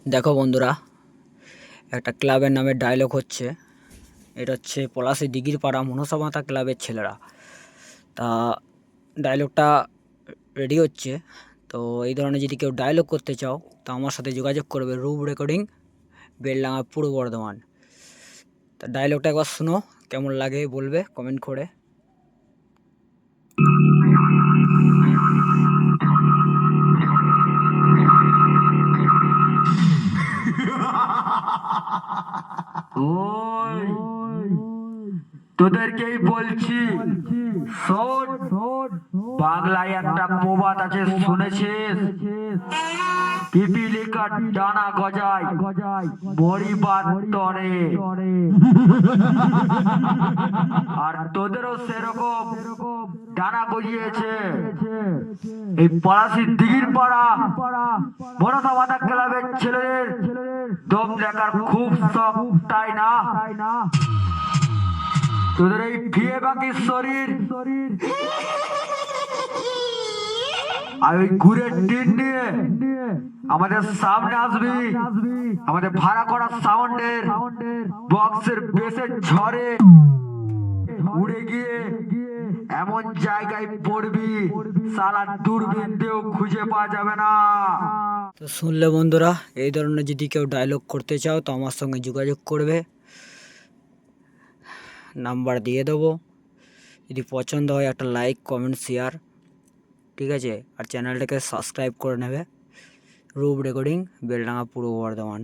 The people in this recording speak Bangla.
দেখো বন্ধুরা, একটা ক্লাবের নামে ডায়লগ হচ্ছে। এটা হচ্ছে পলাশী দিঘির পাড়া মনসা মাতা ক্লাবের ছেলেরা। তা ডায়লগটা রেডি হচ্ছে। তো এই ধরনের যদি কেউ ডায়লগ করতে চাও তো আমার সাথে যোগাযোগ করবে। রূপ রেকর্ডিং, বেলডাঙা, পূর্ব বর্ধমান। তা ডায়লগটা একবার শুনো, কেমন লাগে বলবে কমেন্ট করে। ওই তোদেরকেই বলছি, শোন, বাংলায় একটা প্রবাদ আছে, শুনেছিস? পিপিলিকা ডানা গজায় মরিবার তরে। আর তোদেরও সেরকম ডানা গজিয়েছে। এই পলাশী দিঘির পাড়া মনসা মাতা ক্লাবের ছেলেদের দম দেখার খুব শখ, তাই না? তোদের এই ফিয়ে বাকি শরীর আর ওই ঘুরের টিন নিয়ে আমাদের সামনে আসবি। আমাদের ভাড়া করা সাউন্ডের বক্সের বেসের ঝড়ে উড়ে গিয়ে এমন জায়গায় পড়বি, সালা দূরবীন দিয়েও খুঁজে পাওয়া যাবে না। তো শুনলে বন্ধুরা, এই ধরনের যদি কেউ ডায়লগ করতে চাও তো আমার সঙ্গে যোগাযোগ করবে, নাম্বার দিয়ে দেবো। যদি পছন্দ হয় একটা লাইক, কমেন্ট, শেয়ার, ঠিক আছে? আর চ্যানেলটাকে সাবস্ক্রাইব করে নেবে। রূপ রেকর্ডিং, বেলডাঙা, পূর্ব বর্ধমান।